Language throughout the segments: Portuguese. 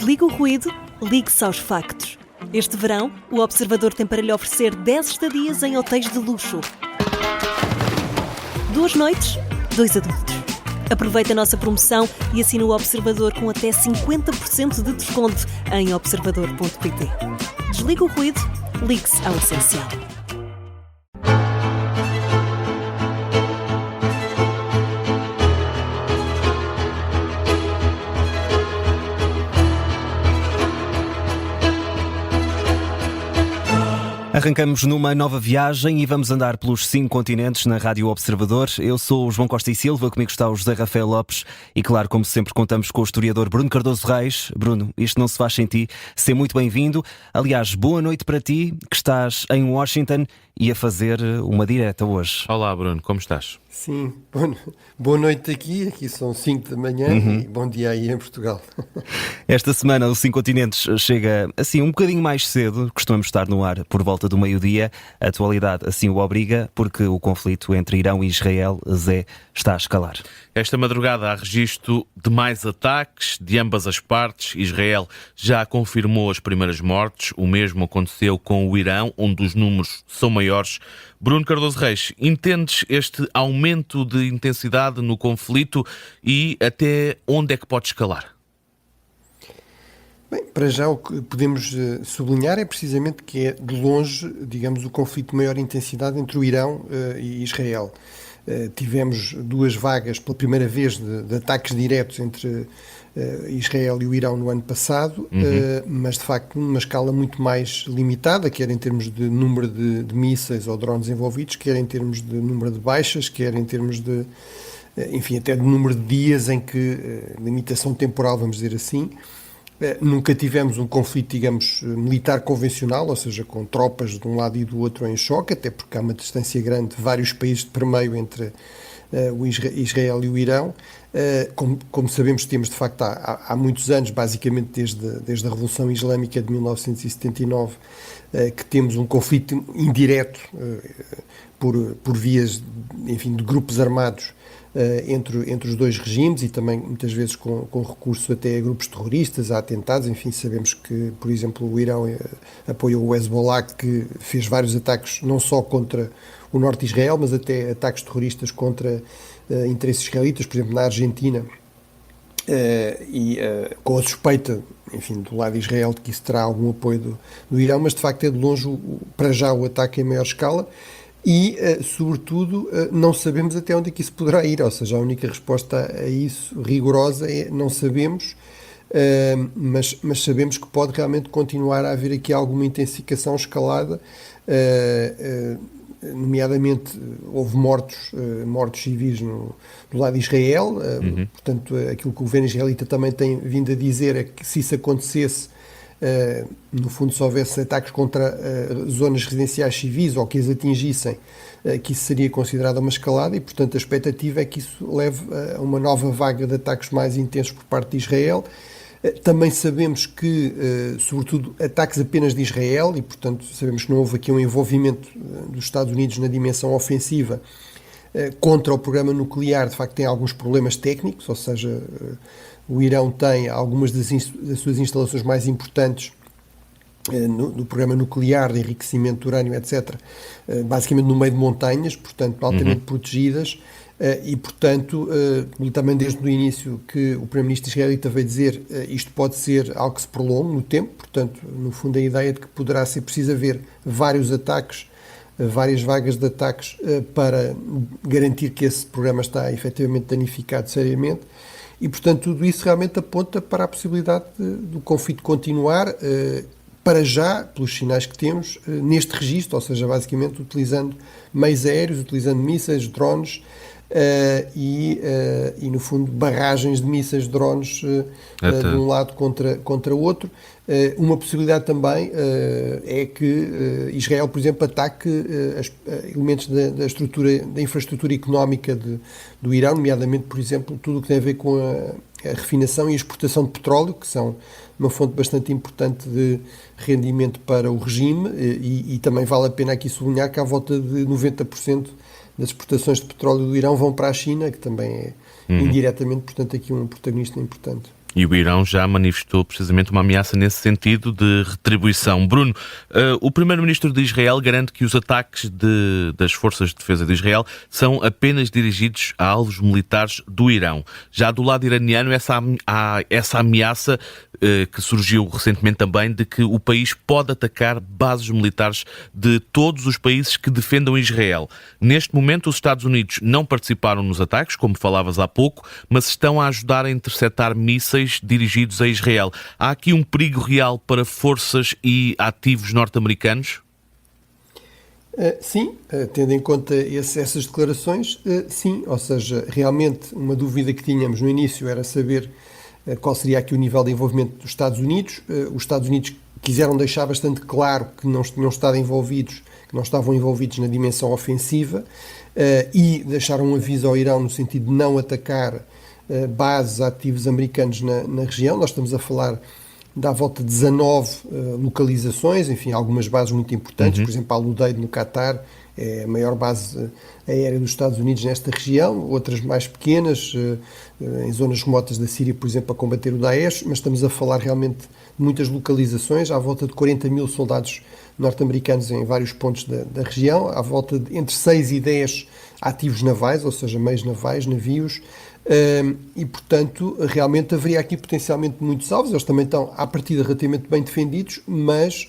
Desliga o ruído, ligue-se aos factos. Este verão, o Observador tem para lhe oferecer 10 estadias em hotéis de luxo. 2 noites, 2 adultos. Aproveite a nossa promoção e assine o Observador com até 50% de desconto em observador.pt. Desliga o ruído, ligue-se ao essencial. Arrancamos numa nova viagem e vamos andar pelos 5 continentes na Rádio Observador. Eu sou o João Costa e Silva, comigo está o José Rafael Lopes e, claro, como sempre, contamos com o historiador Bruno Cardoso Reis. Bruno, isto não se faz sem ti. Seja muito bem-vindo. Aliás, boa noite para ti, que estás em Washington e a fazer uma direta hoje. Olá, Bruno, como estás? Sim, boa noite aqui são 5 da manhã e bom dia aí em Portugal. Esta semana o 5 Continentes chega assim um bocadinho mais cedo, costumamos estar no ar por volta do meio-dia, a atualidade assim o obriga, porque o conflito entre Irão e Israel, está a escalar. Esta madrugada há registro de mais ataques de ambas as partes. Israel já confirmou as primeiras mortes, o mesmo aconteceu com o Irão, onde os números são maiores. Bruno Cardoso Reis, entendes este aumento de intensidade no conflito e até onde é que pode escalar? Bem, para já o que podemos sublinhar é precisamente que é de longe, digamos, o conflito de maior intensidade entre o Irão e Israel. Tivemos 2 vagas pela primeira vez de ataques diretos entre Israel e o Irão no ano passado, mas de facto numa escala muito mais limitada, quer em termos de número de mísseis ou drones envolvidos, quer em termos de número de baixas, quer em termos de, enfim, até de número de dias em que, limitação temporal, vamos dizer assim. Nunca tivemos um conflito, digamos, militar convencional, ou seja, com tropas de um lado e do outro em choque, até porque há uma distância grande de vários países de permeio entre o Israel e o Irão. Como sabemos, temos de facto há muitos anos, basicamente desde a Revolução Islâmica de 1979, que temos um conflito indireto por vias, enfim, de grupos armados entre os dois regimes e também muitas vezes com recurso até a grupos terroristas, a atentados. Enfim, sabemos que, por exemplo, o Irão apoiou o Hezbollah, que fez vários ataques não só contra o norte de Israel, mas até ataques terroristas contra interesses israelitas, por exemplo, na Argentina, com a suspeita, enfim, do lado de Israel de que isso terá algum apoio do Irão, mas de facto é de longe, para já, o ataque em maior escala. E, sobretudo, não sabemos até onde é que isso poderá ir, ou seja, a única resposta a isso rigorosa é não sabemos, mas sabemos que pode realmente continuar a haver aqui alguma intensificação escalada, nomeadamente houve mortos civis do lado de Israel, portanto aquilo que o governo israelita também tem vindo a dizer é que se isso acontecesse, no fundo, se houvesse ataques contra zonas residenciais civis ou que as atingissem, que isso seria considerado uma escalada e, portanto, a expectativa é que isso leve a uma nova vaga de ataques mais intensos por parte de Israel. Também sabemos que, sobretudo, ataques apenas de Israel e, portanto, sabemos que não houve aqui um envolvimento dos Estados Unidos na dimensão ofensiva contra o programa nuclear. De facto, tem alguns problemas técnicos, ou seja, o Irão tem algumas das suas instalações mais importantes no programa nuclear de enriquecimento de urânio, etc., basicamente no meio de montanhas, portanto altamente protegidas, e portanto também desde o início que o Primeiro-Ministro israelita veio dizer isto pode ser algo que se prolongue no tempo, portanto no fundo a ideia de que poderá ser preciso haver vários ataques, várias vagas de ataques para garantir que esse programa está efetivamente danificado seriamente. E, portanto, tudo isso realmente aponta para a possibilidade do conflito continuar, para já, pelos sinais que temos, neste registro, ou seja, basicamente utilizando meios aéreos, utilizando mísseis, drones e, no fundo, barragens de mísseis, drones de um lado contra o outro. Uma possibilidade também é que Israel, por exemplo, ataque elementos da infraestrutura económica do Irão, nomeadamente, por exemplo, tudo o que tem a ver com a refinação e a exportação de petróleo, que são uma fonte bastante importante de rendimento para o regime, e também vale a pena aqui sublinhar que à volta de 90% das exportações de petróleo do Irão vão para a China, que também é indiretamente, portanto, aqui um protagonista importante. E o Irão já manifestou precisamente uma ameaça nesse sentido de retribuição. Bruno, o primeiro-ministro de Israel garante que os ataques das forças de defesa de Israel são apenas dirigidos a alvos militares do Irão. Já do lado iraniano, há essa ameaça que surgiu recentemente também de que o país pode atacar bases militares de todos os países que defendam Israel. Neste momento, os Estados Unidos não participaram nos ataques, como falavas há pouco, mas estão a ajudar a interceptar mísseis dirigidos a Israel. Há aqui um perigo real para forças e ativos norte-americanos? Sim, tendo em conta essas declarações, sim. Ou seja, realmente uma dúvida que tínhamos no início era saber qual seria aqui o nível de envolvimento dos Estados Unidos. Os Estados Unidos quiseram deixar bastante claro que não estavam envolvidos na dimensão ofensiva e deixaram um aviso ao Irão no sentido de não atacar bases ativos americanos na região. Nós estamos a falar de à volta de 19 localizações, enfim, algumas bases muito importantes, por exemplo, a Al-Udeid no Qatar é a maior base aérea dos Estados Unidos nesta região, outras mais pequenas, em zonas remotas da Síria, por exemplo, a combater o Daesh, mas estamos a falar realmente de muitas localizações, à volta de 40 mil soldados norte-americanos em vários pontos da região, à volta de entre 6 e 10 ativos navais, ou seja, meios navais, navios, e, portanto, realmente haveria aqui potencialmente muitos alvos. Eles também estão, à partida, relativamente bem defendidos, mas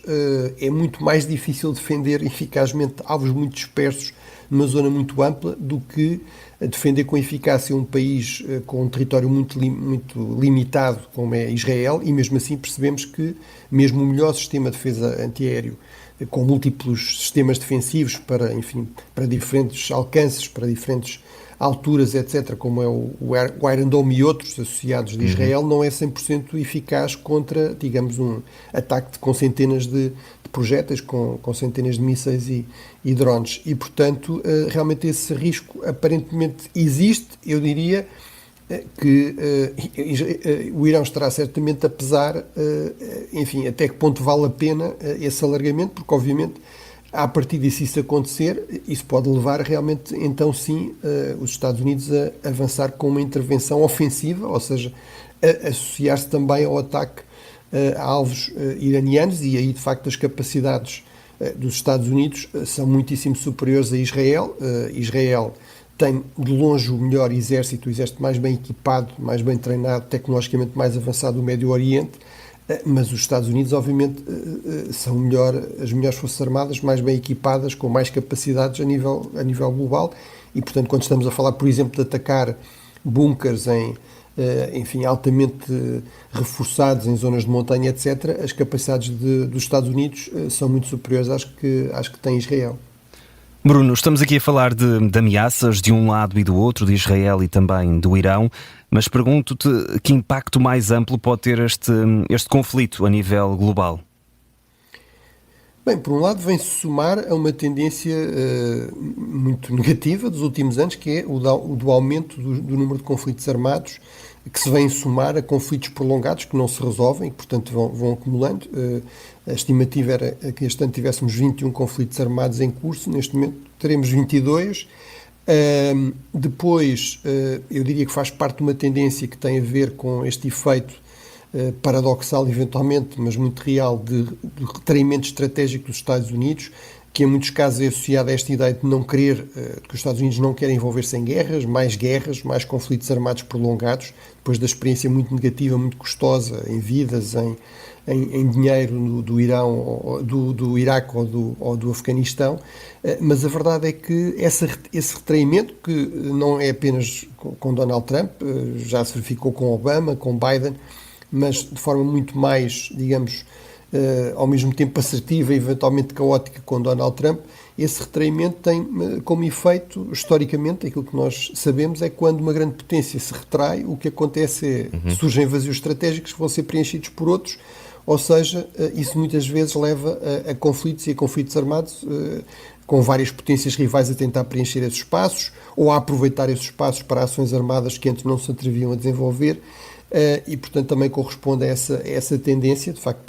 é muito mais difícil defender eficazmente alvos muito dispersos numa zona muito ampla do que defender com eficácia um país com um território muito limitado como é Israel, e mesmo assim percebemos que mesmo o melhor sistema de defesa antiaéreo, com múltiplos sistemas defensivos para diferentes alcances, para diferentes alturas, etc., como é o Iron Dome e outros associados de Israel, não é 100% eficaz contra, digamos, um ataque com centenas de projéteis, com centenas de mísseis e drones. E, portanto, realmente esse risco aparentemente existe. Eu diria que o Irão estará certamente a pesar, enfim, até que ponto vale a pena esse alargamento, porque, obviamente, à partida, se isso acontecer, isso pode levar realmente, então sim, os Estados Unidos a avançar com uma intervenção ofensiva, ou seja, a associar-se também ao ataque a alvos iranianos, e aí, de facto, as capacidades dos Estados Unidos são muitíssimo superiores a Israel. Israel tem, de longe, o melhor exército, o exército mais bem equipado, mais bem treinado, tecnologicamente mais avançado do Médio Oriente, mas os Estados Unidos, obviamente, são as melhores forças armadas, mais bem equipadas, com mais capacidades a nível global, e, portanto, quando estamos a falar, por exemplo, de atacar bunkers enfim, altamente reforçados em zonas de montanha, etc., as capacidades dos Estados Unidos são muito superiores às que tem Israel. Bruno, estamos aqui a falar de ameaças de um lado e do outro, de Israel e também do Irão, mas pergunto-te que impacto mais amplo pode ter este conflito a nível global? Bem, por um lado vem-se somar a uma tendência muito negativa dos últimos anos, que é o do aumento do número de conflitos armados, que se vem somar a conflitos prolongados que não se resolvem e que, portanto, vão acumulando. A estimativa era que este ano tivéssemos 21 conflitos armados em curso, neste momento teremos 22. Depois, eu diria que faz parte de uma tendência que tem a ver com este efeito paradoxal, eventualmente, mas muito real, de retraimento estratégico dos Estados Unidos, que em muitos casos é associado a esta ideia de não querer, que os Estados Unidos não querem envolver-se em guerras, mais conflitos armados prolongados, depois da experiência muito negativa, muito custosa, em vidas, em dinheiro do Irão, do Iraque ou do Afeganistão. Mas a verdade é que esse retraimento, que não é apenas com Donald Trump, já se verificou com Obama, com Biden, mas de forma muito mais, digamos, ao mesmo tempo assertiva e eventualmente caótica com Donald Trump, esse retraimento tem como efeito, historicamente, aquilo que nós sabemos é que quando uma grande potência se retrai, o que acontece é surgem vazios estratégicos que vão ser preenchidos por outros, ou seja, isso muitas vezes leva a conflitos e a conflitos armados, com várias potências rivais a tentar preencher esses espaços ou a aproveitar esses espaços para ações armadas que antes não se atreviam a desenvolver. E, portanto, também corresponde a essa tendência, de facto,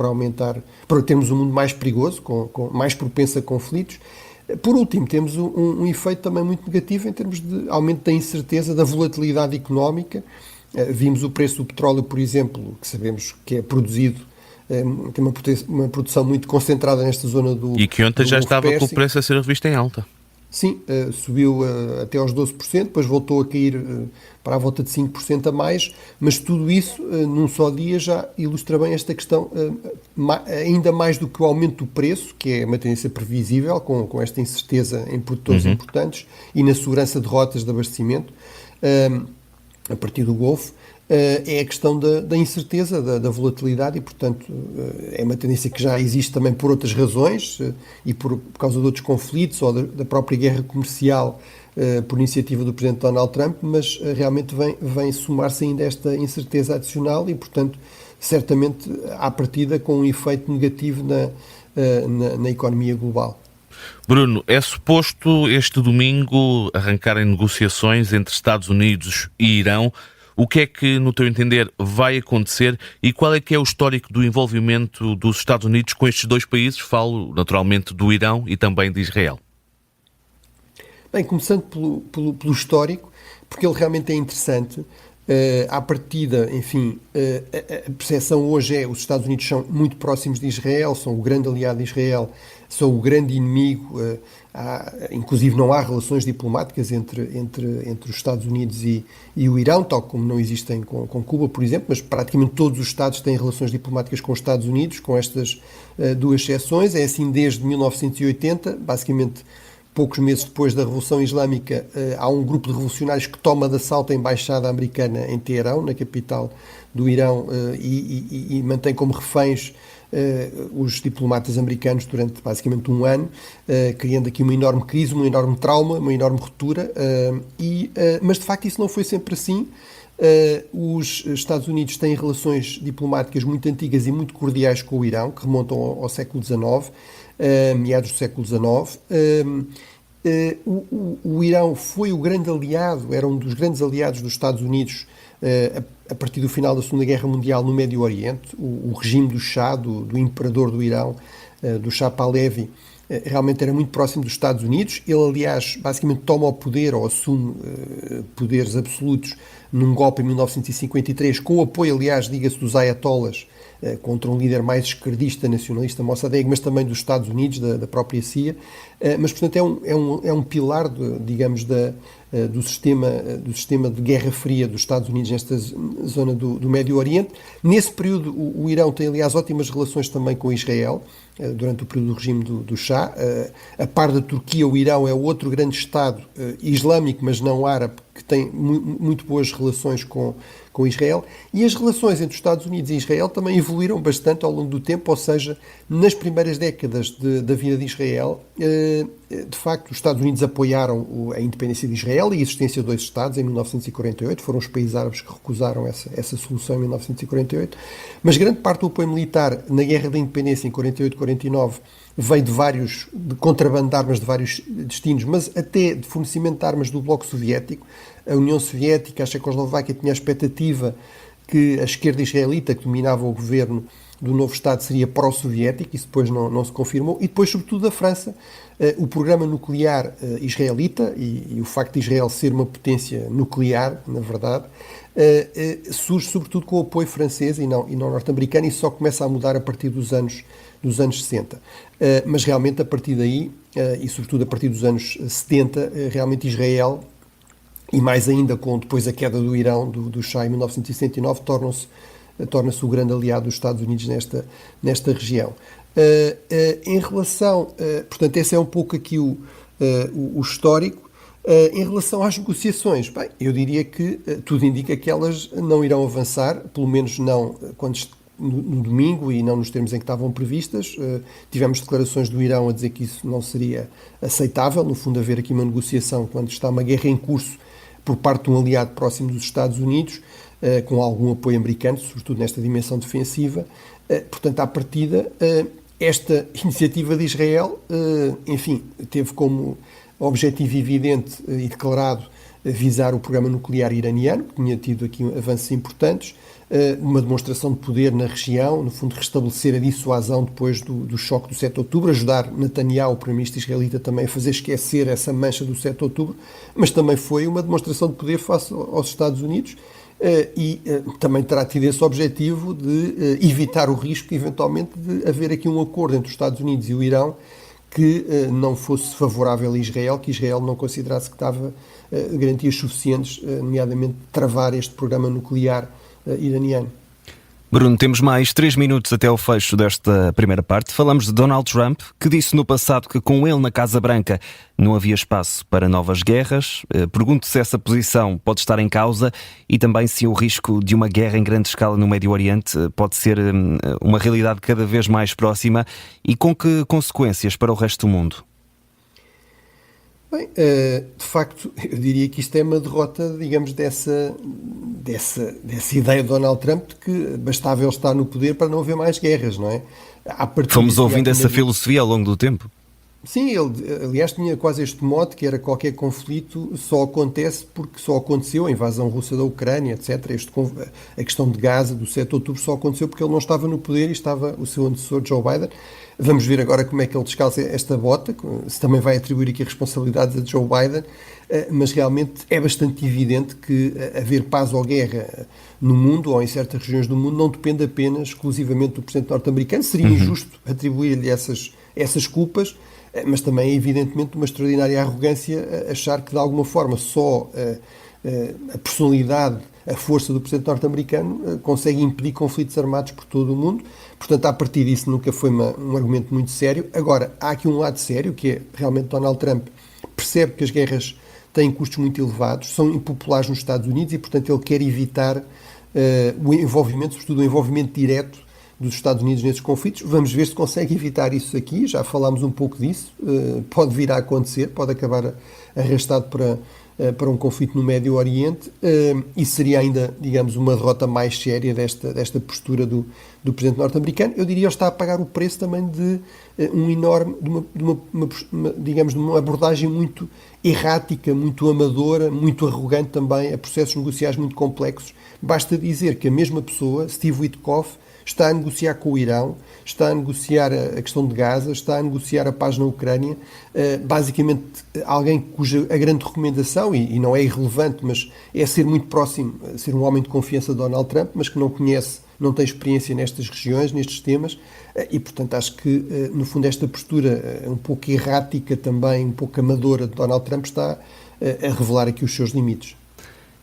para termos um mundo mais perigoso, mais propenso a conflitos. Por último, temos um efeito também muito negativo em termos de aumento da incerteza, da volatilidade económica, Vimos o preço do petróleo, por exemplo, que sabemos que é produzido, tem uma produção muito concentrada nesta zona do E que ontem do já Golfo estava com o Pérsico. preço a ser revisto em alta. Sim, subiu até aos 12%, depois voltou a cair para a volta de 5% a mais, mas tudo isso num só dia já ilustra bem esta questão, ainda mais do que o aumento do preço, que é uma tendência previsível, com esta incerteza em produtores importantes e na segurança de rotas de abastecimento a partir do Golfo. É a questão da incerteza, da volatilidade e, portanto, é uma tendência que já existe também por outras razões e por causa de outros conflitos ou da própria guerra comercial por iniciativa do Presidente Donald Trump, mas realmente vem somar-se ainda esta incerteza adicional e, portanto, certamente à partida com um efeito negativo na economia global. Bruno, é suposto este domingo arrancarem negociações entre Estados Unidos e Irão. O que é que, no teu entender, vai acontecer e qual é que é o histórico do envolvimento dos Estados Unidos com estes dois países? Falo, naturalmente, do Irão e também de Israel. Bem, começando pelo histórico, porque ele realmente é interessante. À partida, enfim, a percepção hoje os Estados Unidos são muito próximos de Israel, são o grande aliado de Israel, são o grande inimigo, inclusive não há relações diplomáticas entre os Estados Unidos e o Irão, tal como não existem com Cuba, por exemplo, mas praticamente todos os Estados têm relações diplomáticas com os Estados Unidos, com estas duas exceções. É assim desde 1980, basicamente poucos meses depois da Revolução Islâmica, há um grupo de revolucionários que toma de assalto a embaixada americana em Teherão, na capital do Irão, e mantém como reféns os diplomatas americanos durante basicamente um ano, criando aqui uma enorme crise, um enorme trauma, uma enorme ruptura, mas de facto isso não foi sempre assim. Os Estados Unidos têm relações diplomáticas muito antigas e muito cordiais com o Irão, que remontam ao século XIX, meados do século XIX. O Irão foi o grande aliado, era um dos grandes aliados dos Estados Unidos a partir do final da Segunda Guerra Mundial no Médio Oriente. O regime do Shah, do imperador do Irão, do Shah Pahlavi, realmente era muito próximo dos Estados Unidos. Ele, aliás, basicamente toma o poder ou assume poderes absolutos num golpe em 1953, com o apoio, aliás, diga-se, dos ayatollahs, contra um líder mais esquerdista, nacionalista, Mossadegh, mas também dos Estados Unidos, da própria CIA. Mas, portanto, é um pilar, digamos, do sistema de Guerra Fria dos Estados Unidos nesta zona do Médio Oriente. Nesse período, o Irão tem, aliás, ótimas relações também com Israel, durante o período do regime do Shah. A par da Turquia, o Irão é outro grande Estado islâmico, mas não árabe, que tem muito boas relações com Israel, e as relações entre os Estados Unidos e Israel também evoluíram bastante ao longo do tempo, ou seja, nas primeiras décadas da vida de Israel, de facto, os Estados Unidos apoiaram a independência de Israel e a existência de dois Estados em 1948, foram os países árabes que recusaram essa solução em 1948, mas grande parte do apoio militar na Guerra da Independência em 48-49 veio de contrabando de armas de vários destinos, mas até de fornecimento de armas do Bloco Soviético. A União Soviética, a Checoslováquia, tinha a expectativa que a esquerda israelita, que dominava o governo do novo Estado, seria pró-soviético, isso depois não se confirmou, e depois, sobretudo, a França, o programa nuclear israelita, e o facto de Israel ser uma potência nuclear, na verdade, surge sobretudo com o apoio francês e não norte-americano, e só começa a mudar a partir dos anos 60. Mas realmente, a partir daí, e sobretudo a partir dos anos 70, realmente Israel, e mais ainda com depois a queda do Irão, do Shah em 1969, torna-se o grande aliado dos Estados Unidos nesta região. Em relação, portanto, esse é um pouco aqui o histórico. Em relação às negociações, bem, eu diria que tudo indica que elas não irão avançar, pelo menos não no domingo e não nos termos em que estavam previstas. Tivemos declarações do Irão a dizer que isso não seria aceitável, no fundo haver aqui uma negociação quando está uma guerra em curso por parte de um aliado próximo dos Estados Unidos, com algum apoio americano, sobretudo nesta dimensão defensiva. Portanto, à partida, esta iniciativa de Israel, enfim, teve como objetivo evidente e declarado visar o programa nuclear iraniano, que tinha tido aqui avanços importantes, uma demonstração de poder na região, no fundo restabelecer a dissuasão depois do choque do 7 de outubro, ajudar Netanyahu, o primeiro-ministro israelita, também a fazer esquecer essa mancha do 7 de outubro, mas também foi uma demonstração de poder face aos Estados Unidos, também terá tido esse objetivo de evitar o risco, eventualmente, de haver aqui um acordo entre os Estados Unidos e o Irão que não fosse favorável a Israel, que Israel não considerasse que estava garantias suficientes, nomeadamente travar este programa nuclear iraniano. Bruno, temos mais 3 minutos até o fecho desta primeira parte. Falamos de Donald Trump, que disse no passado que com ele na Casa Branca não havia espaço para novas guerras. Pergunto se essa posição pode estar em causa e também se o risco de uma guerra em grande escala no Médio Oriente pode ser uma realidade cada vez mais próxima e com que consequências para o resto do mundo? Bem, de facto, eu diria que isto é uma derrota, digamos, dessa ideia de Donald Trump de que bastava ele estar no poder para não haver mais guerras, não é? Fomos ouvindo essa filosofia ao longo do tempo. Sim, ele, aliás, tinha quase este mote, que era qualquer conflito só acontece porque só aconteceu, a invasão russa da Ucrânia, etc. A questão de Gaza, do 7 de outubro, só aconteceu porque ele não estava no poder e estava o seu antecessor, Joe Biden. Vamos ver agora como é que ele descalça esta bota, se também vai atribuir aqui responsabilidades a Joe Biden, mas realmente é bastante evidente que haver paz ou guerra no mundo, ou em certas regiões do mundo, não depende apenas, exclusivamente do presidente norte-americano. Seria injusto atribuir-lhe essas culpas, mas também é evidentemente uma extraordinária arrogância achar que de alguma forma só a personalidade, a força do presidente norte-americano consegue impedir conflitos armados por todo o mundo. Portanto, a partir disso nunca foi um argumento muito sério. Agora, há aqui um lado sério, que é realmente Donald Trump percebe que as guerras têm custos muito elevados, são impopulares nos Estados Unidos e, portanto, ele quer evitar o envolvimento, sobretudo o envolvimento direto dos Estados Unidos nesses conflitos. Vamos ver se consegue evitar isso aqui, já falámos um pouco disso, pode vir a acontecer, pode acabar arrastado para um conflito no Médio Oriente, e seria ainda, digamos, uma derrota mais séria desta postura do presidente norte-americano. Eu diria que ele está a pagar o preço também de de uma abordagem muito errática, muito amadora, muito arrogante também a processos negociais muito complexos. Basta dizer que a mesma pessoa, Steve Witkoff, está a negociar com o Irão, está a negociar a questão de Gaza, está a negociar a paz na Ucrânia, basicamente alguém cuja a grande recomendação, e não é irrelevante, mas é ser muito próximo, ser um homem de confiança de Donald Trump, mas que não conhece, não tem experiência nestas regiões, nestes temas, e portanto acho que no fundo esta postura um pouco errática também, um pouco amadora de Donald Trump está a revelar aqui os seus limites.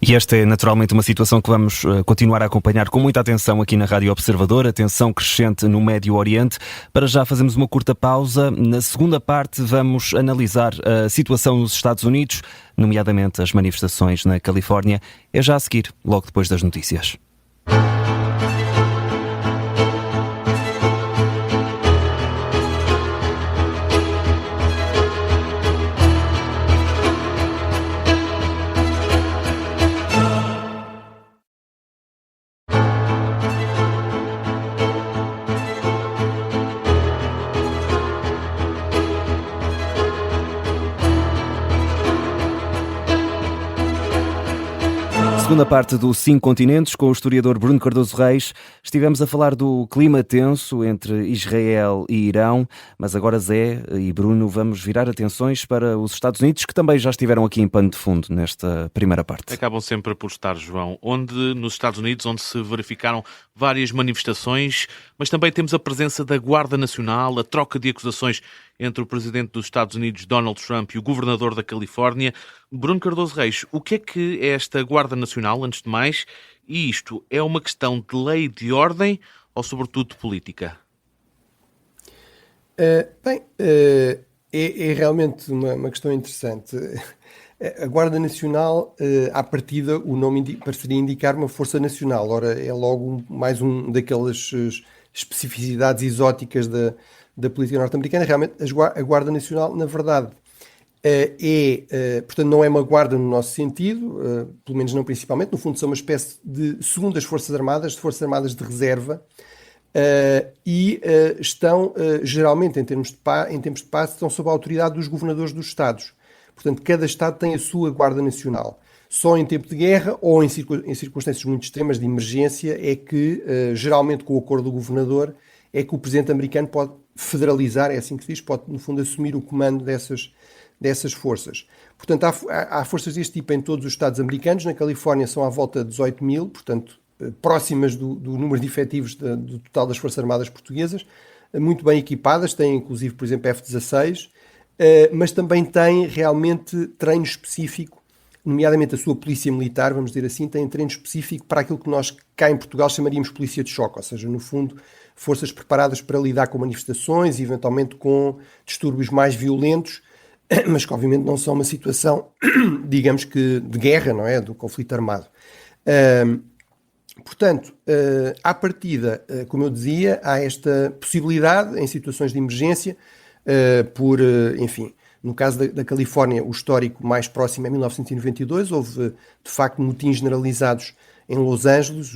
E esta é naturalmente uma situação que vamos continuar a acompanhar com muita atenção aqui na Rádio Observador, atenção crescente no Médio Oriente. Para já fazemos uma curta pausa. Na segunda parte vamos analisar a situação nos Estados Unidos, nomeadamente as manifestações na Califórnia. É já a seguir, logo depois das notícias. Segunda parte do 5 Continentes, com o historiador Bruno Cardoso Reis. Estivemos a falar do clima tenso entre Israel e Irão, mas agora, Zé e Bruno, vamos virar atenções para os Estados Unidos, que também já estiveram aqui em pano de fundo nesta primeira parte. Acabam sempre por estar, João, nos Estados Unidos, onde se verificaram várias manifestações, mas também temos a presença da Guarda Nacional, a troca de acusações entre o presidente dos Estados Unidos, Donald Trump, e o governador da Califórnia. Bruno Cardoso Reis, o que é esta Guarda Nacional, antes de mais? E isto é uma questão de lei, de ordem ou, sobretudo, de política? É realmente uma questão interessante. A Guarda Nacional, à partida, o nome pareceria indicar uma força nacional. Ora, é logo mais um daquelas especificidades exóticas da política norte-americana. Realmente, a Guarda Nacional, na verdade, portanto, não é uma guarda no nosso sentido, pelo menos não principalmente. No fundo, são uma espécie de segundas Forças Armadas de reserva, e estão, geralmente, em tempos de paz, estão sob a autoridade dos governadores dos Estados. Portanto, cada Estado tem a sua Guarda Nacional. Só em tempo de guerra ou em circunstâncias muito extremas de emergência é que, geralmente com o acordo do governador, é que o presidente americano pode federalizar, é assim que se diz, pode, no fundo, assumir o comando dessas forças. Portanto, há forças deste tipo em todos os estados americanos. Na Califórnia são à volta de 18 mil, portanto, próximas do número de efetivos do total das Forças Armadas Portuguesas, muito bem equipadas, têm inclusive, por exemplo, F-16, mas também têm realmente treino específico, nomeadamente a sua polícia militar, vamos dizer assim, tem treino específico para aquilo que nós cá em Portugal chamaríamos polícia de choque, ou seja, no fundo, forças preparadas para lidar com manifestações e eventualmente com distúrbios mais violentos, mas que obviamente não são uma situação, digamos que, de guerra, não é? Do conflito armado. Portanto, à partida, como eu dizia, há esta possibilidade em situações de emergência, enfim, no caso da Califórnia, o histórico mais próximo é 1992, houve de facto motins generalizados em Los Angeles,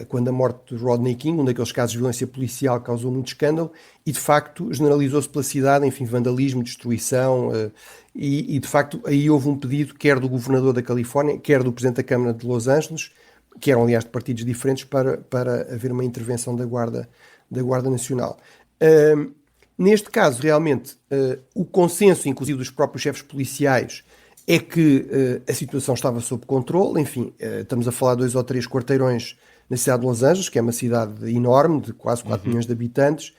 quando a morte de Rodney King, um daqueles casos de violência policial, causou muito escândalo, e de facto generalizou-se pela cidade, enfim, vandalismo, destruição, e de facto aí houve um pedido, quer do governador da Califórnia, quer do presidente da Câmara de Los Angeles, que eram aliás de partidos diferentes, para haver uma intervenção da Guarda Nacional. Neste caso, realmente, o consenso, inclusive dos próprios chefes policiais, é que a situação estava sob controle. Enfim, estamos a falar de 2 ou 3 quarteirões na cidade de Los Angeles, que é uma cidade enorme, de quase 4 milhões de habitantes.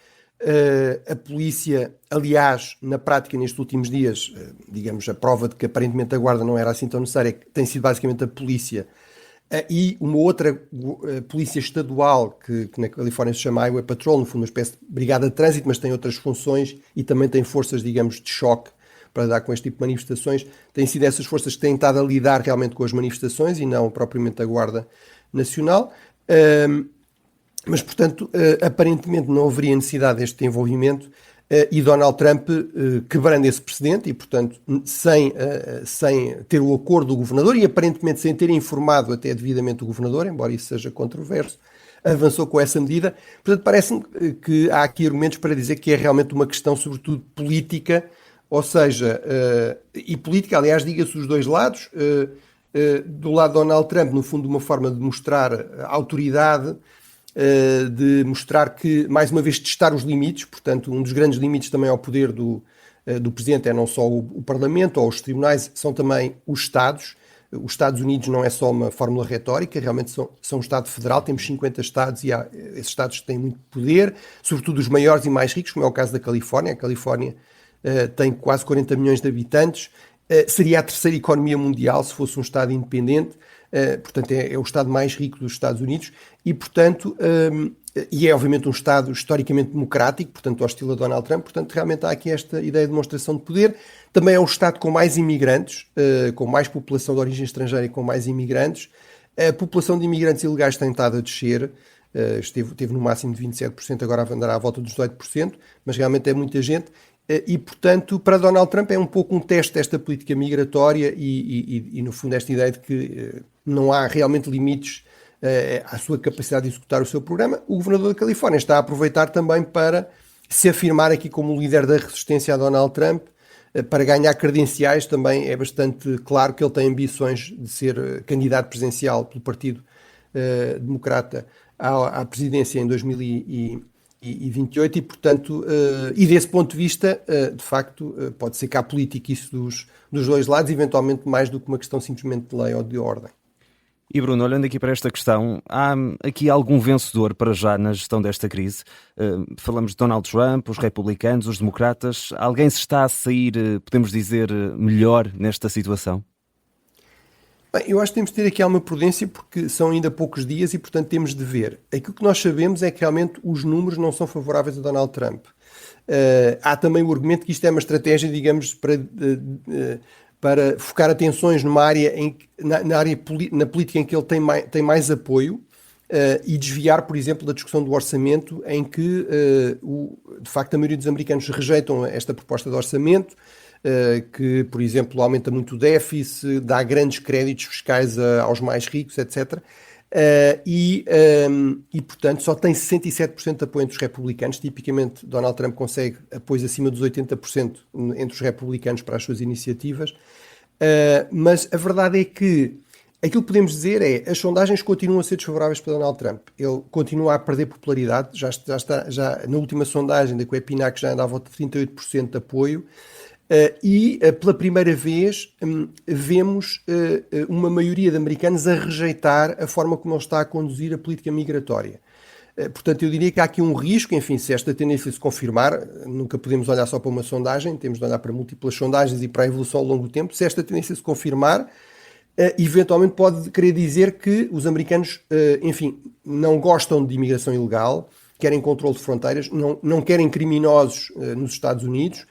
A polícia, aliás, na prática, nestes últimos dias, digamos, a prova de que aparentemente a guarda não era assim tão necessária, é que tem sido basicamente a polícia e uma outra polícia estadual, que na Califórnia se chama Highway Patrol, no fundo uma espécie de brigada de trânsito, mas tem outras funções e também tem forças, digamos, de choque para lidar com este tipo de manifestações. Têm sido essas forças que têm estado a lidar realmente com as manifestações e não propriamente a Guarda Nacional. Mas, portanto, aparentemente não haveria necessidade deste envolvimento e Donald Trump, quebrando esse precedente e, portanto, sem ter o acordo do governador e aparentemente sem ter informado até devidamente o governador, embora isso seja controverso, avançou com essa medida. Portanto, parece-me que há aqui argumentos para dizer que é realmente uma questão, sobretudo, política, ou seja, e política, aliás, diga-se dos dois lados, do lado de Donald Trump, no fundo, uma forma de mostrar autoridade, de mostrar que, mais uma vez, testar os limites. Portanto, um dos grandes limites também ao poder do Presidente é não só o Parlamento ou os tribunais, são também os Estados. Os Estados Unidos não é só uma fórmula retórica, realmente são um Estado federal, temos 50 Estados e esses Estados têm muito poder, sobretudo os maiores e mais ricos, como é o caso da Califórnia. A Califórnia tem quase 40 milhões de habitantes, seria a terceira economia mundial se fosse um Estado independente. Portanto, é o Estado mais rico dos Estados Unidos e, portanto, e é obviamente um Estado historicamente democrático, portanto, hostil a Donald Trump. Portanto, realmente há aqui esta ideia de demonstração de poder. Também é um Estado com mais imigrantes, com mais população de origem estrangeira e com mais imigrantes. A população de imigrantes ilegais tem estado a descer, esteve no máximo de 27%, agora andará à volta dos 18%, mas realmente é muita gente. E, portanto, para Donald Trump é um pouco um teste desta política migratória e no fundo, esta ideia de que não há realmente limites à sua capacidade de executar o seu programa. O governador da Califórnia está a aproveitar também para se afirmar aqui como líder da resistência a Donald Trump, para ganhar credenciais. Também é bastante claro que ele tem ambições de ser candidato presidencial pelo Partido Democrata à presidência em 2028 e, portanto, e desse ponto de vista, de facto, pode ser que há política isso dos dois lados, eventualmente mais do que uma questão simplesmente de lei ou de ordem. E Bruno, olhando aqui para esta questão, há aqui algum vencedor para já na gestão desta crise? Falamos de Donald Trump, os republicanos, os democratas. Alguém se está a sair, podemos dizer, melhor nesta situação? Bem, eu acho que temos de ter aqui alguma prudência porque são ainda poucos dias e, portanto, temos de ver. Aquilo que nós sabemos é que realmente os números não são favoráveis a Donald Trump. Há também o argumento que isto é uma estratégia, digamos, para focar atenções numa área na política em que ele tem mais apoio e desviar, por exemplo, da discussão do orçamento em que, de facto, a maioria dos americanos rejeitam esta proposta de orçamento, que, por exemplo, aumenta muito o déficit, dá grandes créditos fiscais aos mais ricos, etc. E, portanto, só tem 67% de apoio entre os republicanos. Tipicamente, Donald Trump consegue apoios acima dos 80% entre os republicanos para as suas iniciativas. Mas a verdade é que aquilo que podemos dizer é as sondagens continuam a ser desfavoráveis para Donald Trump. Ele continua a perder popularidade. Já na última sondagem da Quepinac já anda à volta de 38% de apoio. Pela primeira vez vemos uma maioria de americanos a rejeitar a forma como ele está a conduzir a política migratória. Portanto, eu diria que há aqui um risco, enfim, se esta tendência se confirmar, nunca podemos olhar só para uma sondagem, temos de olhar para múltiplas sondagens e para a evolução ao longo do tempo. Se esta tendência se confirmar, eventualmente pode querer dizer que os americanos, enfim, não gostam de imigração ilegal, querem controle de fronteiras, não querem criminosos nos Estados Unidos,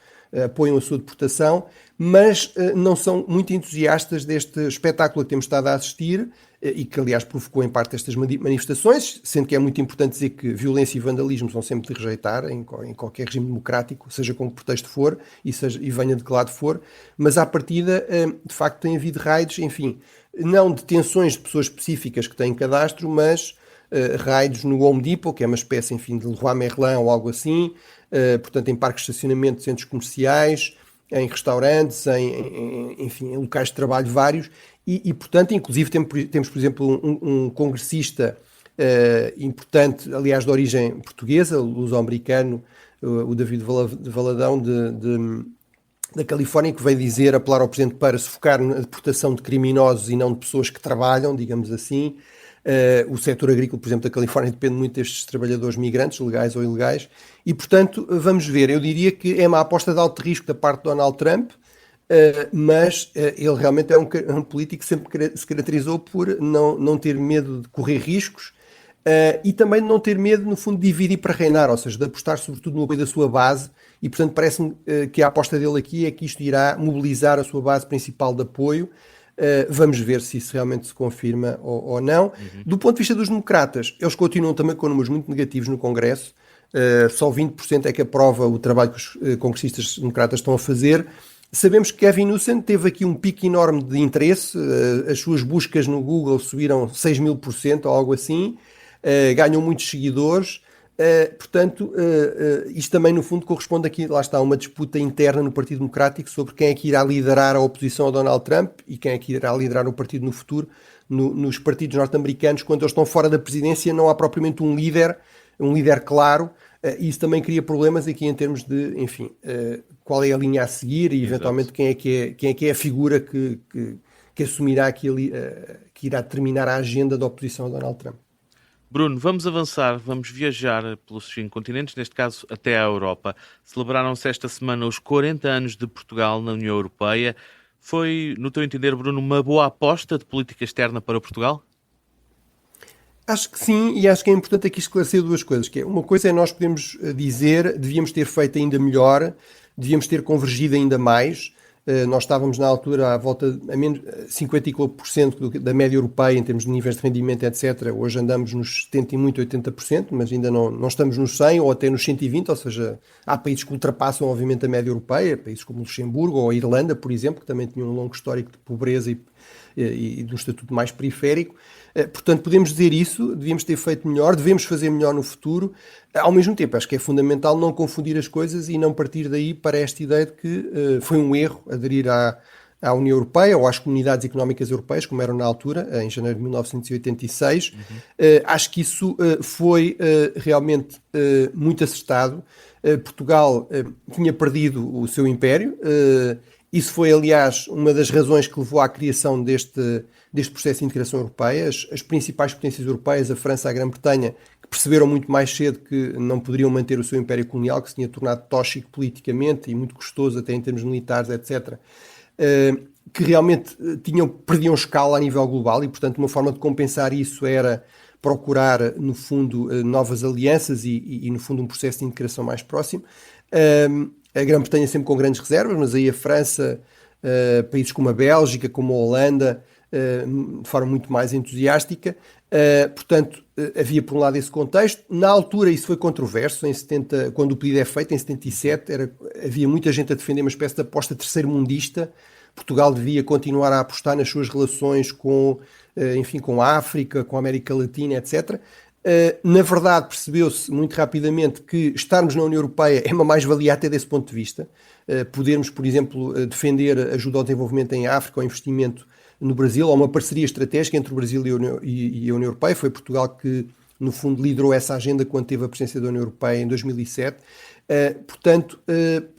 apoiam a sua deportação, mas não são muito entusiastas deste espetáculo que temos estado a assistir e que, aliás, provocou em parte estas manifestações, sendo que é muito importante dizer que violência e vandalismo são sempre de rejeitar em qualquer regime democrático, seja com que pretexto for e venha de que lado for, mas à partida, de facto, tem havido raids, enfim, não detenções de pessoas específicas que têm cadastro, mas raids no Home Depot, que é uma espécie, enfim, de Leroy Merlin ou algo assim, portanto, em parques de estacionamento, centros comerciais, em restaurantes, enfim, em locais de trabalho vários, e portanto, inclusive temos, por exemplo, um congressista importante, aliás, de origem portuguesa, luso-americano, o David Valadão, da Califórnia, que veio dizer, apelar ao Presidente para se focar na deportação de criminosos e não de pessoas que trabalham, digamos assim. O setor agrícola, por exemplo, da Califórnia depende muito destes trabalhadores migrantes, legais ou ilegais, e portanto, vamos ver, eu diria que é uma aposta de alto risco da parte de Donald Trump, mas ele realmente é um político que sempre se caracterizou por não ter medo de correr riscos e também de não ter medo, no fundo, de dividir para reinar, ou seja, de apostar sobretudo no apoio da sua base, e portanto parece-me que a aposta dele aqui é que isto irá mobilizar a sua base principal de apoio. Vamos ver se isso realmente se confirma ou não. Uhum. Do ponto de vista dos democratas, eles continuam também com números muito negativos no Congresso. Só 20% é que aprova o trabalho que os congressistas democratas estão a fazer. Sabemos que Gavin Newsom teve aqui um pico enorme de interesse. As suas buscas no Google subiram 6.000% ou algo assim. Ganham muitos seguidores. Portanto, isto também no fundo corresponde aqui, lá está, uma disputa interna no Partido Democrático sobre quem é que irá liderar a oposição a Donald Trump e quem é que irá liderar o partido no futuro. Nos partidos norte-americanos, quando eles estão fora da presidência, não há propriamente um líder claro, e isso também cria problemas aqui em termos de, enfim, qual é a linha a seguir e eventualmente quem é que é a figura que assumirá que irá determinar a agenda da oposição a Donald Trump. Bruno, vamos avançar, vamos viajar pelos 5 continentes, neste caso até à Europa. Celebraram-se esta semana os 40 anos de Portugal na União Europeia. Foi, no teu entender, Bruno, uma boa aposta de política externa para Portugal? Acho que sim, e acho que é importante aqui esclarecer duas coisas. Que é, uma coisa é nós podemos dizer, devíamos ter feito ainda melhor, devíamos ter convergido ainda mais. Nós estávamos na altura à volta a menos 50% da média europeia em termos de níveis de rendimento, etc. Hoje andamos nos 70 e muito 80%, mas ainda não estamos nos 100 ou até nos 120, ou seja, há países que ultrapassam obviamente a média europeia, países como Luxemburgo ou a Irlanda, por exemplo, que também tinham um longo histórico de pobreza e de um estatuto mais periférico. Portanto, podemos dizer isso, devíamos ter feito melhor, devemos fazer melhor no futuro. Ao mesmo tempo, acho que é fundamental não confundir as coisas e não partir daí para esta ideia de que foi um erro aderir à União Europeia ou às comunidades económicas europeias, como eram na altura, em janeiro de 1986. Acho que isso foi realmente muito acertado. Portugal tinha perdido o seu império. Isso foi, aliás, uma das razões que levou à criação deste processo de integração europeia. As principais potências europeias, a França e a Grã-Bretanha, que perceberam muito mais cedo que não poderiam manter o seu império colonial, que se tinha tornado tóxico politicamente e muito custoso até em termos militares, etc., que realmente perdiam escala a nível global e, portanto, uma forma de compensar isso era procurar, no fundo, novas alianças e no fundo, um processo de integração mais próximo. A Grã-Bretanha sempre com grandes reservas, mas aí a França, países como a Bélgica, como a Holanda, de forma muito mais entusiástica. Portanto, havia por um lado esse contexto. Na altura isso foi controverso, quando o pedido é feito, em 77, havia muita gente a defender uma espécie de aposta terceiro-mundista. Portugal devia continuar a apostar nas suas relações com a África, com a América Latina, etc. Na verdade, percebeu-se muito rapidamente que estarmos na União Europeia é uma mais-valia até desse ponto de vista. Podermos, por exemplo, defender ajuda ao desenvolvimento em África, ou investimento no Brasil, ou uma parceria estratégica entre o Brasil e a União Europeia. Foi Portugal que no fundo, liderou essa agenda quando teve a presidência da União Europeia em 2007. Portanto,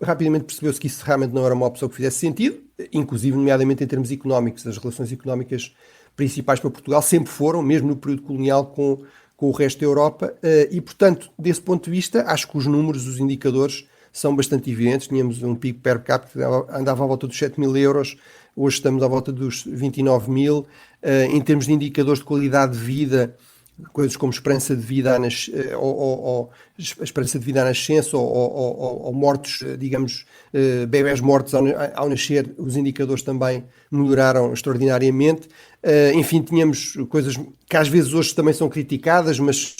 rapidamente percebeu-se que isso realmente não era uma opção que fizesse sentido, inclusive, nomeadamente em termos económicos. As relações económicas principais para Portugal sempre foram, mesmo no período colonial, com o resto da Europa, e, portanto, desse ponto de vista, acho que os números, os indicadores são bastante evidentes. Tínhamos um PIB per capita que andava à volta dos 7 mil euros, hoje estamos à volta dos 29 mil. Em termos de indicadores de qualidade de vida, coisas como esperança de vida ou esperança de vida à nascença ou mortos, digamos, bebés mortos ao nascer, os indicadores também melhoraram extraordinariamente. Enfim, tínhamos coisas que às vezes hoje também são criticadas, mas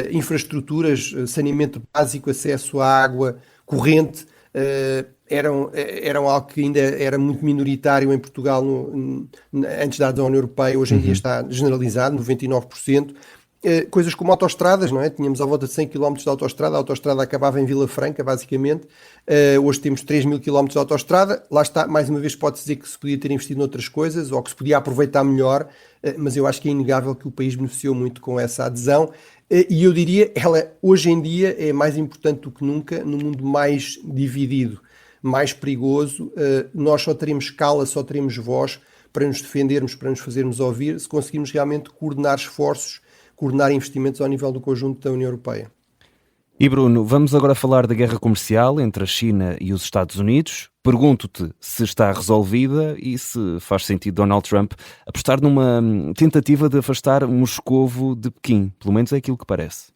infraestruturas, saneamento básico, acesso à água corrente, eram algo que ainda era muito minoritário em Portugal antes da adesão à União Europeia. Hoje em dia está generalizado, 99%. Coisas como autoestradas, não é? Tínhamos à volta de 100 km de autoestrada, a autoestrada acabava em Vila Franca, basicamente. Hoje temos 3 mil km de autoestrada. Lá está, mais uma vez pode-se dizer que se podia ter investido noutras coisas ou que se podia aproveitar melhor, mas eu acho que é inegável que o país beneficiou muito com essa adesão. E eu diria, ela hoje em dia é mais importante do que nunca no mundo mais dividido, mais perigoso. Nós só teremos escala, só teremos voz para nos defendermos, para nos fazermos ouvir, se conseguirmos realmente coordenar esforços, coordenar investimentos ao nível do conjunto da União Europeia. E Bruno, vamos agora falar da guerra comercial entre a China e os Estados Unidos. Pergunto-te se está resolvida e se faz sentido Donald Trump apostar numa tentativa de afastar Moscovo de Pequim. Pelo menos é aquilo que parece.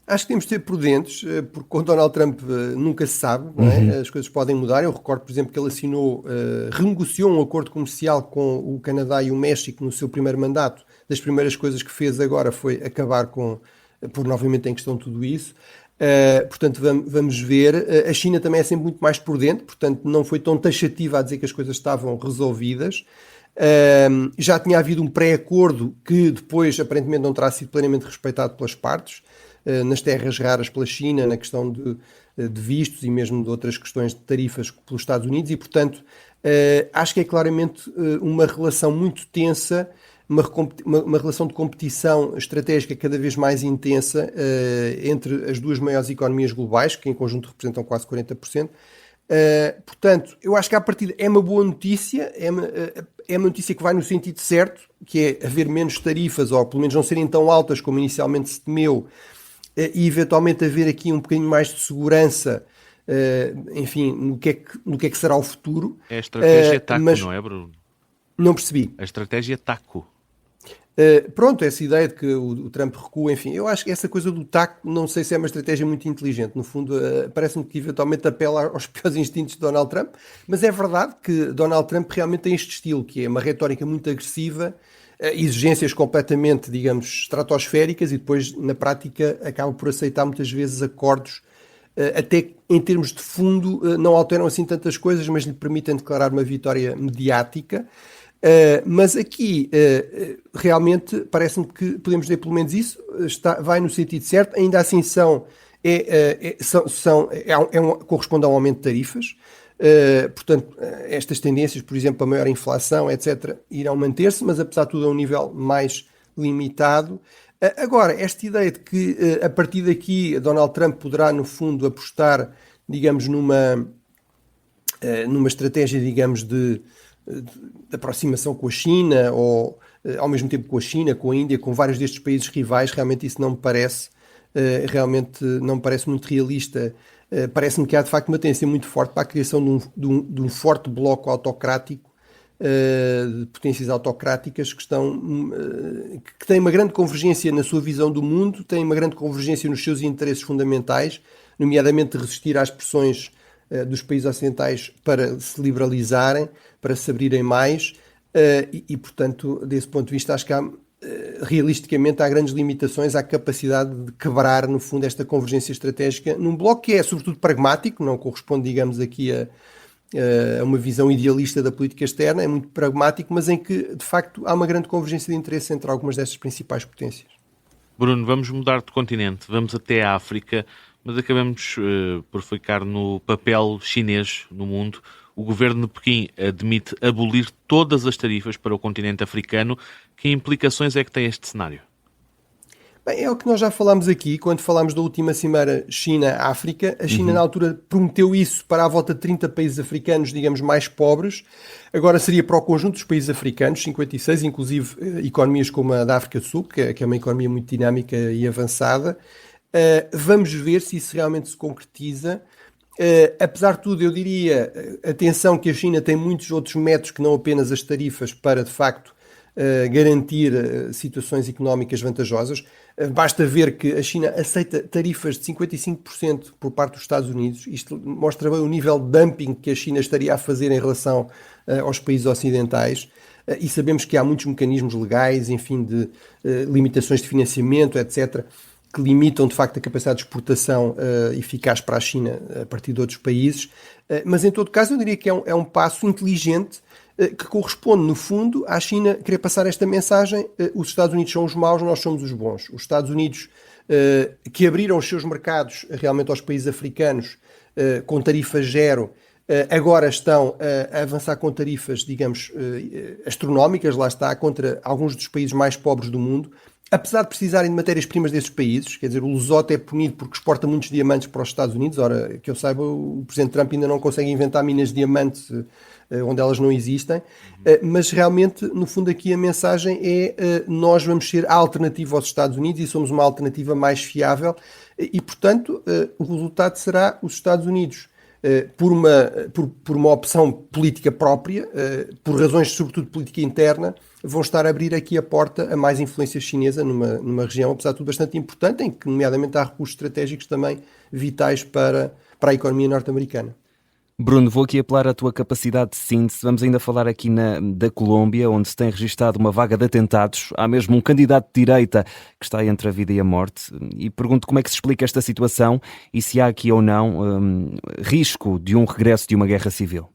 Acho que temos de ser prudentes, porque com Donald Trump nunca se sabe, não é? As coisas podem mudar. Eu recordo, por exemplo, que ele renegociou um acordo comercial com o Canadá e o México no seu primeiro mandato. Das primeiras coisas que fez agora foi acabar por novamente em questão tudo isso. Portanto, vamos ver. A China também é sempre muito mais prudente, portanto não foi tão taxativa a dizer que as coisas estavam resolvidas. Já tinha havido um pré-acordo que depois aparentemente não terá sido plenamente respeitado pelas partes, nas terras raras pela China, na questão de vistos e mesmo de outras questões de tarifas pelos Estados Unidos, e portanto acho que é claramente uma relação muito tensa, uma relação de competição estratégica cada vez mais intensa entre as duas maiores economias globais, que em conjunto representam quase 40%. Portanto, eu acho que à partida é uma boa notícia, é uma notícia que vai no sentido certo, que é haver menos tarifas, ou pelo menos não serem tão altas como inicialmente se temeu, e eventualmente haver aqui um bocadinho mais de segurança, enfim, no que é que será o futuro. É a estratégia TACO, mas não é, Bruno? Não percebi. A estratégia TACO. Pronto, essa ideia de que o Trump recua, enfim, eu acho que essa coisa do TACO não sei se é uma estratégia muito inteligente. No fundo, parece-me que eventualmente apela aos piores instintos de Donald Trump, mas é verdade que Donald Trump realmente tem este estilo, que é uma retórica muito agressiva, exigências completamente, digamos, estratosféricas, e depois, na prática, acaba por aceitar muitas vezes acordos, até em termos de fundo, não alteram assim tantas coisas, mas lhe permitem declarar uma vitória mediática. Mas aqui realmente parece-me que podemos dizer pelo menos isso, vai no sentido certo. Ainda assim corresponde a um aumento de tarifas, portanto estas tendências, por exemplo, a maior inflação, etc., irão manter-se, mas apesar de tudo a um nível mais limitado. Agora, esta ideia de que a partir daqui Donald Trump poderá no fundo apostar, digamos, numa estratégia, digamos, de aproximação com a China, ou ao mesmo tempo com a China, com a Índia, com vários destes países rivais, realmente isso não me parece, muito realista. Parece-me que há de facto uma tendência muito forte para a criação de um forte bloco autocrático, de potências autocráticas que têm uma grande convergência na sua visão do mundo, têm uma grande convergência nos seus interesses fundamentais, nomeadamente resistir às pressões dos países ocidentais para se liberalizarem, para se abrirem mais, portanto, desse ponto de vista, acho que realisticamente há grandes limitações à capacidade de quebrar, no fundo, esta convergência estratégica num bloco que é, sobretudo, pragmático, não corresponde, digamos, aqui a uma visão idealista da política externa, é muito pragmático, mas em que, de facto, há uma grande convergência de interesse entre algumas destas principais potências. Bruno, vamos mudar de continente, vamos até a África, mas acabamos por ficar no papel chinês no mundo. O governo de Pequim admite abolir todas as tarifas para o continente africano. Que implicações é que tem este cenário? Bem, é o que nós já falámos aqui, quando falámos da última cimeira China-África. A China, na altura, prometeu isso para a volta de 30 países africanos, digamos, mais pobres. Agora seria para o conjunto dos países africanos, 56, inclusive economias como a da África do Sul, que é uma economia muito dinâmica e avançada. Vamos ver se isso realmente se concretiza. Apesar de tudo, eu diria, atenção, que a China tem muitos outros métodos que não apenas as tarifas para, de facto, garantir situações económicas vantajosas. Basta ver que a China aceita tarifas de 55% por parte dos Estados Unidos. Isto mostra bem o nível de dumping que a China estaria a fazer em relação aos países ocidentais. E sabemos que há muitos mecanismos legais, enfim, de limitações de financiamento, etc., que limitam, de facto, a capacidade de exportação eficaz para a China a partir de outros países. Mas, em todo caso, eu diria que é um passo inteligente que corresponde, no fundo, à China querer passar esta mensagem: os Estados Unidos são os maus, nós somos os bons. Os Estados Unidos, que abriram os seus mercados realmente aos países africanos com tarifa zero, agora estão a avançar com tarifas, digamos, astronómicas, lá está, contra alguns dos países mais pobres do mundo, apesar de precisarem de matérias-primas desses países. Quer dizer, o Lesoto é punido porque exporta muitos diamantes para os Estados Unidos. Ora, que eu saiba, o Presidente Trump ainda não consegue inventar minas de diamantes onde elas não existem, mas realmente, no fundo, aqui a mensagem é nós vamos ser a alternativa aos Estados Unidos e somos uma alternativa mais fiável e, portanto, o resultado será os Estados Unidos, por uma opção política própria, por razões sobretudo de política interna, vão estar a abrir aqui a porta a mais influência chinesa numa região, apesar de tudo, bastante importante, em que, nomeadamente, há recursos estratégicos também vitais para a economia norte-americana. Bruno, vou aqui apelar à tua capacidade de síntese. Vamos ainda falar aqui da Colômbia, onde se tem registado uma vaga de atentados. Há mesmo um candidato de direita que está entre a vida e a morte. E pergunto como é que se explica esta situação e se há aqui ou não risco de um regresso de uma guerra civil.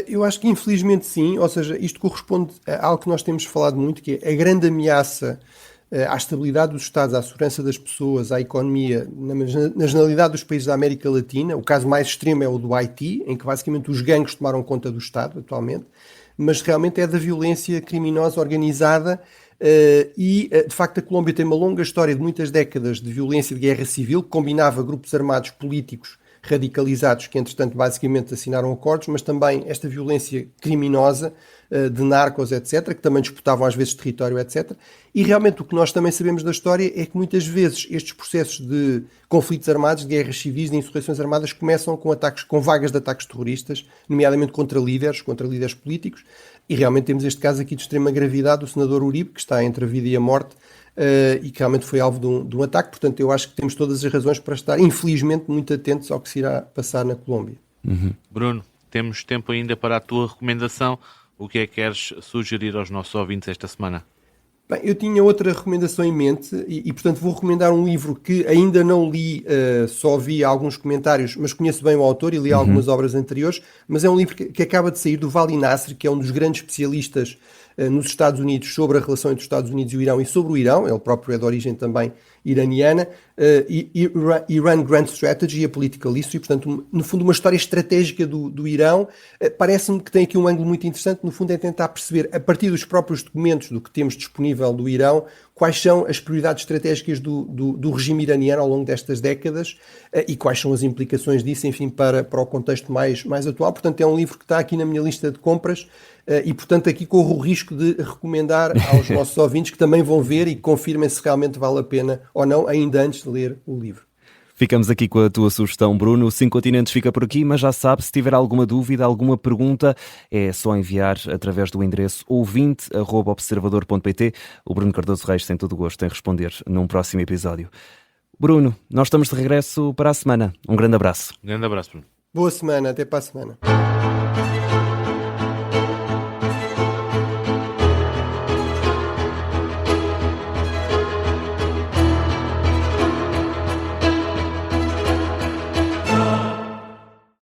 Eu acho que infelizmente sim, ou seja, isto corresponde a algo que nós temos falado muito, que é a grande ameaça à estabilidade dos Estados, à segurança das pessoas, à economia, na generalidade dos países da América Latina. O caso mais extremo é o do Haiti, em que basicamente os gangues tomaram conta do Estado atualmente, mas realmente é da violência criminosa organizada e, de facto, a Colômbia tem uma longa história de muitas décadas de violência de guerra civil, que combinava grupos armados políticos radicalizados que, entretanto, basicamente assinaram acordos, mas também esta violência criminosa de narcos, etc., que também disputavam às vezes território, etc. E realmente o que nós também sabemos da história é que muitas vezes estes processos de conflitos armados, de guerras civis, de insurreições armadas, começam com vagas de ataques terroristas, nomeadamente contra líderes políticos, e realmente temos este caso aqui de extrema gravidade do senador Uribe, que está entre a vida e a morte, e que realmente foi alvo de um ataque. Portanto, eu acho que temos todas as razões para estar, infelizmente, muito atentos ao que se irá passar na Colômbia. Bruno, temos tempo ainda para a tua recomendação. O que é que queres sugerir aos nossos ouvintes esta semana? Bem, eu tinha outra recomendação em mente e portanto, vou recomendar um livro que ainda não li, só vi alguns comentários, mas conheço bem o autor e li algumas obras anteriores, mas é um livro que acaba de sair do Vali Nasr, que é um dos grandes especialistas nos Estados Unidos sobre a relação entre os Estados Unidos e o Irão e sobre o Irão. Ele próprio é de origem também iraniana, Iran Grand Strategy, a Political History, portanto, no fundo, uma história estratégica do Irão. Parece-me que tem aqui um ângulo muito interessante, no fundo, é tentar perceber, a partir dos próprios documentos do que temos disponível do Irão, quais são as prioridades estratégicas do regime iraniano ao longo destas décadas e quais são as implicações disso, enfim, para o contexto mais atual. Portanto, é um livro que está aqui na minha lista de compras e, portanto, aqui corro o risco de recomendar aos nossos ouvintes que também vão ver e que confirmem se realmente vale a pena ou não, ainda antes de ler o livro. Ficamos aqui com a tua sugestão, Bruno. O 5 Continentes fica por aqui, mas já sabe, se tiver alguma dúvida, alguma pergunta, é só enviar através do endereço ouvinte@observador.pt. O Bruno Cardoso Reis tem todo o gosto em responder num próximo episódio. Bruno, nós estamos de regresso para a semana. Um grande abraço. Um grande abraço, Bruno. Boa semana, até para a semana.